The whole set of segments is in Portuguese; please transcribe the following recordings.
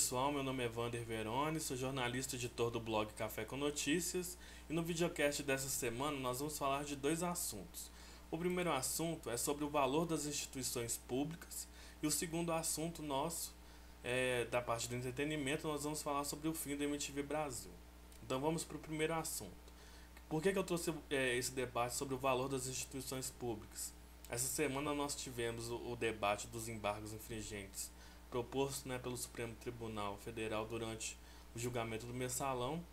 pessoal, meu nome é Vander Veroni, sou jornalista e editor do blog Café com Notícias e no videocast dessa semana nós vamos falar de dois assuntos. O primeiro assunto é sobre o valor das instituições públicas e o segundo assunto nosso, da parte do entretenimento, nós vamos falar sobre o fim da MTV Brasil. Então vamos para o primeiro assunto. Por que eu trouxe esse debate sobre o valor das instituições públicas? Essa semana nós tivemos o debate dos embargos infringentes proposto, pelo Supremo Tribunal Federal durante o julgamento do mensalão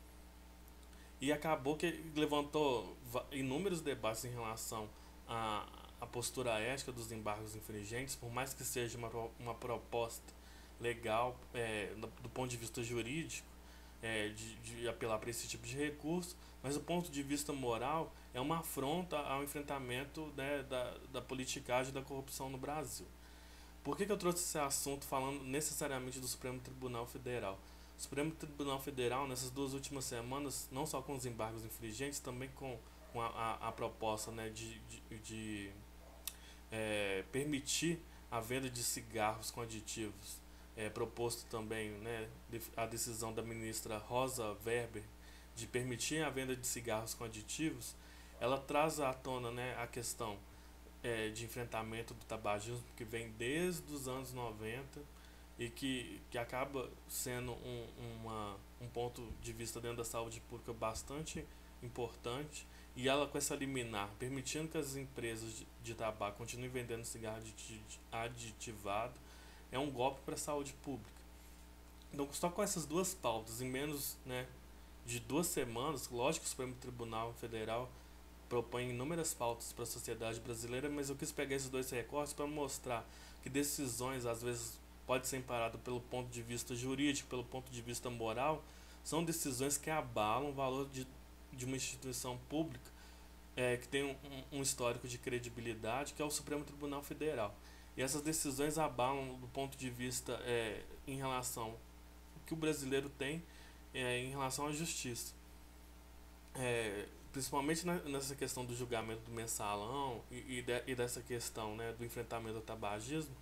e acabou que levantou inúmeros debates em relação à postura ética dos embargos infringentes, por mais que seja uma proposta legal do ponto de vista jurídico, de apelar para esse tipo de recurso, mas do ponto de vista moral é uma afronta ao enfrentamento, da politicagem e da corrupção no Brasil. Por que eu trouxe esse assunto falando necessariamente do Supremo Tribunal Federal? O Supremo Tribunal Federal, nessas duas últimas semanas, não só com os embargos infringentes, também com a proposta, de permitir a venda de cigarros com aditivos, proposto também, a decisão da ministra Rosa Weber de permitir a venda de cigarros com aditivos, ela traz à tona, a questão de enfrentamento do tabagismo que vem desde os anos 90 e que acaba sendo um ponto de vista dentro da saúde pública bastante importante, e ela com essa liminar permitindo que as empresas de tabaco continuem vendendo cigarro aditivado é um golpe para a saúde pública. Então, só com essas duas pautas em menos, de 2 semanas, lógico que o Supremo Tribunal Federal propõe inúmeras pautas para a sociedade brasileira, mas eu quis pegar esses dois recortes para mostrar que decisões, às vezes, podem ser paradas pelo ponto de vista jurídico, pelo ponto de vista moral, são decisões que abalam o valor de uma instituição pública que tem um histórico de credibilidade, que é o Supremo Tribunal Federal. E essas decisões abalam do ponto de vista em relação ao que o brasileiro tem em relação à justiça. Principalmente nessa questão do julgamento do mensalão e dessa questão, do enfrentamento ao tabagismo,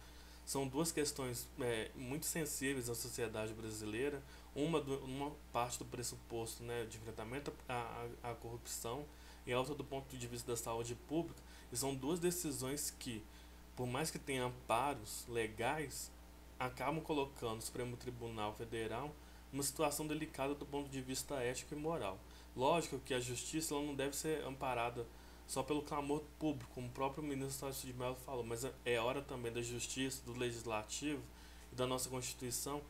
são duas questões muito sensíveis à sociedade brasileira. Uma parte do pressuposto, de enfrentamento à corrupção e a outra do ponto de vista da saúde pública. E são duas decisões que, por mais que tenham amparos legais, acabam colocando o Supremo Tribunal Federal numa situação delicada do ponto de vista ético e moral. Lógico que a justiça ela não deve ser amparada só pelo clamor público, como o próprio ministro Tarcísio de Mello falou, mas é hora também da justiça, do legislativo e da nossa Constituição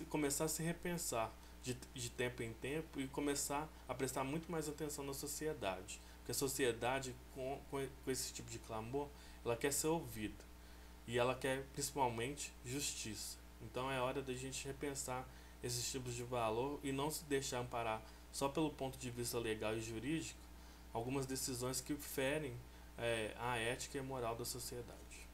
começar a se repensar de tempo em tempo e começar a prestar muito mais atenção na sociedade. Porque a sociedade, com esse tipo de clamor, ela quer ser ouvida e ela quer principalmente justiça. Então é hora da gente repensar esses tipos de valor e não se deixar amparar só pelo ponto de vista legal e jurídico algumas decisões que ferem a ética e a moral da sociedade.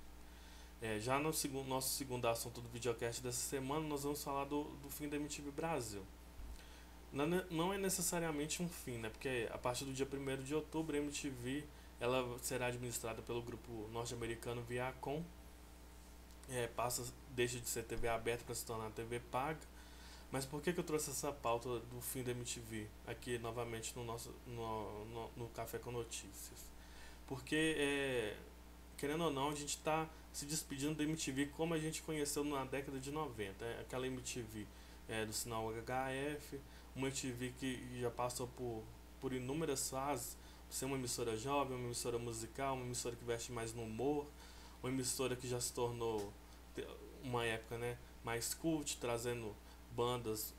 Já no nosso segundo assunto do videocast dessa semana, nós vamos falar do fim da MTV Brasil. Não é necessariamente um fim, porque a partir do dia 1º de outubro a MTV ela será administrada pelo grupo norte-americano Viacom, deixa de ser TV aberta para se tornar TV paga. Mas por que eu trouxe essa pauta do fim da MTV aqui novamente no Café com Notícias? Porque, querendo ou não, a gente está se despedindo da MTV como a gente conheceu na década de 90. Aquela MTV do sinal HF, uma MTV que já passou por inúmeras fases, por ser uma emissora jovem, uma emissora musical, uma emissora que veste mais no humor, uma emissora que já se tornou uma época mais cult, trazendo bandas,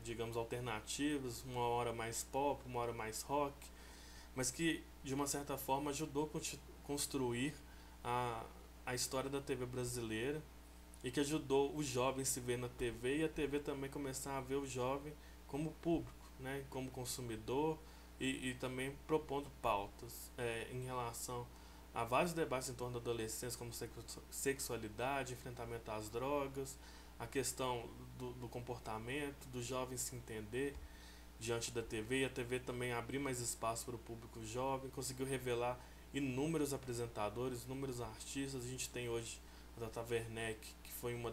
digamos, alternativas, uma hora mais pop, uma hora mais rock, mas que de uma certa forma ajudou a construir a história da TV brasileira e que ajudou os jovens a se ver na TV e a TV também começar a ver o jovem como público, como consumidor e também propondo pautas em relação a vários debates em torno da adolescência, como sexualidade, enfrentamento às drogas, a questão do comportamento, do jovem se entender diante da TV, e a TV também abrir mais espaço para o público jovem, conseguiu revelar inúmeros apresentadores, inúmeros artistas. A gente tem hoje a Tata Werneck, que foi uma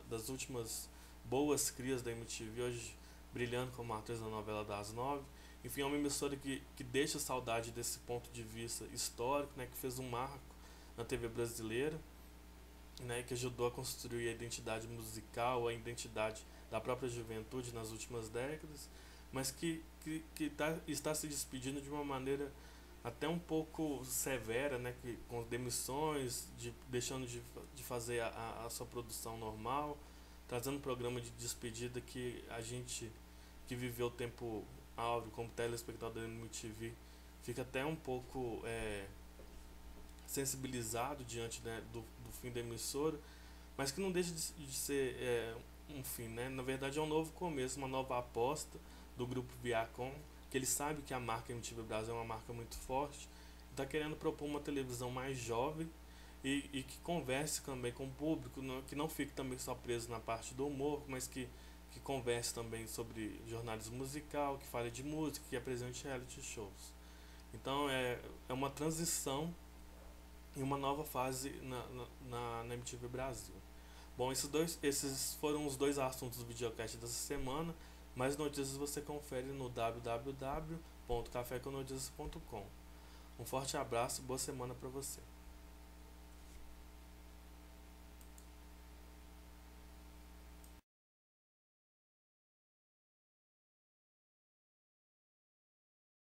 das últimas boas crias da MTV, hoje brilhando como atriz na novela das nove. Enfim, é uma emissora que deixa saudade desse ponto de vista histórico, né, que fez um marco na TV brasileira, né, que ajudou a construir a identidade musical, a identidade da própria juventude nas últimas décadas, mas está se despedindo de uma maneira até um pouco severa, né, com demissões, deixando de fazer a sua produção normal, trazendo um programa de despedida que a gente que viveu o tempo áureo como telespectador da MTV fica até um pouco sensibilizado diante, né, do fim da emissora, mas que não deixa de ser um fim, né? Na verdade é um novo começo, uma nova aposta do grupo Viacom, que ele sabe que a marca MTV Brasil é uma marca muito forte, está querendo propor uma televisão mais jovem e que converse também com o público, que não fique também só preso na parte do humor, mas que converse também sobre jornalismo musical, que fale de música, que apresente reality shows. Então é uma transição e uma nova fase na MTV Brasil. Bom, esses foram os dois assuntos do videocast dessa semana. Mais notícias você confere no www.cafeconoticias.com. Um forte abraço e boa semana para você.